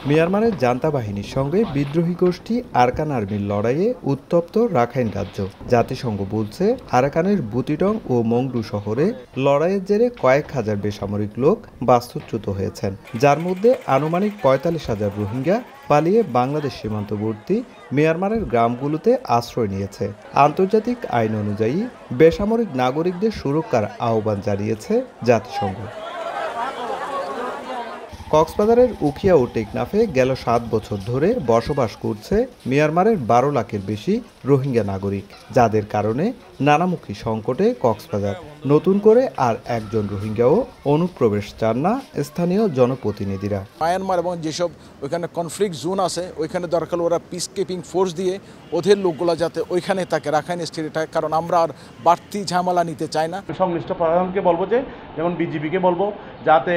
মিয়ানমারের জান্তা বাহিনীর সঙ্গে বিদ্রোহী গোষ্ঠী আরাকান আর্মির লড়াইয়ে উত্তপ্ত রাখাইন রাজ্য। জাতিসংঘ বলছে, আরাকানের বুতিডং ও মংডু শহরে লড়াইয়ের জেরে কয়েক হাজার বেসামরিক লোক বাস্তুচ্যুত হয়েছেন, যার মধ্যে আনুমানিক ৪৫,০০০ রোহিঙ্গা পালিয়ে বাংলাদেশ সীমান্তবর্তী মিয়ানমারের গ্রামগুলোতে আশ্রয় নিয়েছে। আন্তর্জাতিক আইন অনুযায়ী বেসামরিক নাগরিকদের সুরক্ষার আহ্বান জানিয়েছে জাতিসংঘ। কক্সবাজারের উখিয়া ও টেকনাফে গেল ৭ বছর ধরে বসবাস করছে মিয়ানমারের ১২ লাখের বেশি রোহিঙ্গা নাগরিক, যাদের কারণে নানামুখী সংকটে কক্সবাজার। নতুন করে আর একজন রোহিঙ্গাও অনুপ্রবেশ চান না স্থানীয় জনপ্রতিনিধিরা। মায়ানমার এবং যেসব ওইখানে কনফ্লিক্ট জোন আছে ওইখানে দরকার ওরা পিস কিপিং ফোর্স দিয়ে ওদের লোকগুলো যাতে ওইখানে থাকে, রাখাইন স্টেটে থাকে, কারণ আমরা আর বাড়তি ঝামেলা নিতে চাই না। সংশ্লিষ্ট প্রশাসনকে বলবো, যে যেমন বিজিবিকে বলবো, যাতে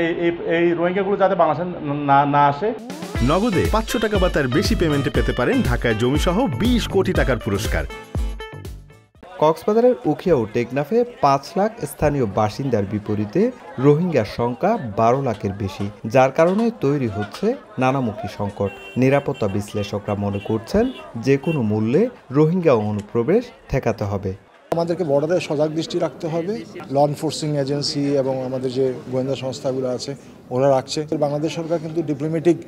এই রোহিঙ্গাগুলো যাতে বাংলাদেশে না আসে। নগদে ৫০০ টাকা বা তার বেশি পেমেন্টে পেতে পারেন ঢাকায় জমিসহ ২০ কোটি টাকার পুরস্কার। কক্সবাজারের উখিয়া ও টেকনাফে ৫ লাখ স্থানীয় বাসিন্দার বিপরীতে রোহিঙ্গার সংখ্যা ১২ লাখের বেশি, যার কারণে তৈরি হচ্ছে নানামুখী সংকট। নিরাপত্তা বিশ্লেষকরা মনে করছেন, যে কোনো মূল্যে রোহিঙ্গা অনুপ্রবেশ ঠেকাতে হবে। আমাদেরকে বর্ডারে সজাগ দৃষ্টি রাখতে হবে। ল এনফোর্সিং এজেন্সি এবং আমাদের যে গোয়েন্দা সংস্থাগুলো আছে ওরা রাখছে। বাংলাদেশ সরকার কিন্তু ডিপ্লোম্যাটিক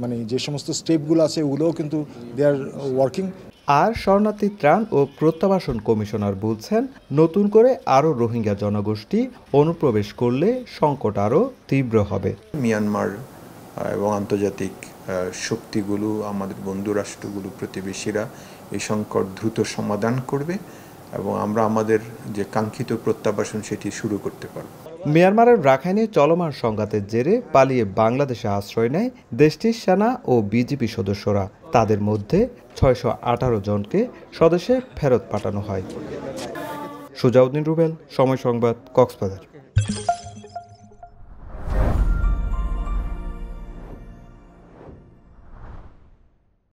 মানে যে সমস্ত স্টেপগুলো আছে ওগুলোও কিন্তু দে আর ওয়ার্কিং। আর শরণার্থী ত্রাণ ও প্রত্যাবাসন কমিশনার বলছেন, নতুন করে আরও রোহিঙ্গা জনগোষ্ঠী অনুপ্রবেশ করলে সংকট আরও তীব্র হবে। মিয়ানমার এবং আন্তর্জাতিক শক্তিগুলো, আমাদের বন্ধু রাষ্ট্রগুলো, প্রতিবেশীরা এই সংকট দ্রুত সমাধান করবে এবং আমরা আমাদের যে কাঙ্ক্ষিত প্রত্যাবাসন সেটি শুরু করতে পারব। মিয়ানমারের রাখাইনে চলমান সংঘাতের জেরে পালিয়ে বাংলাদেশে আশ্রয় নেয় দেশটির সেনা ও বিজিবি সদস্যরা। তাদের মধ্যে ৬১৮ জনকে স্বদেশে ফেরত পাঠানো হয়। সুজাউদ্দিন রুবেল, সময় সংবাদ, কক্সবাজার।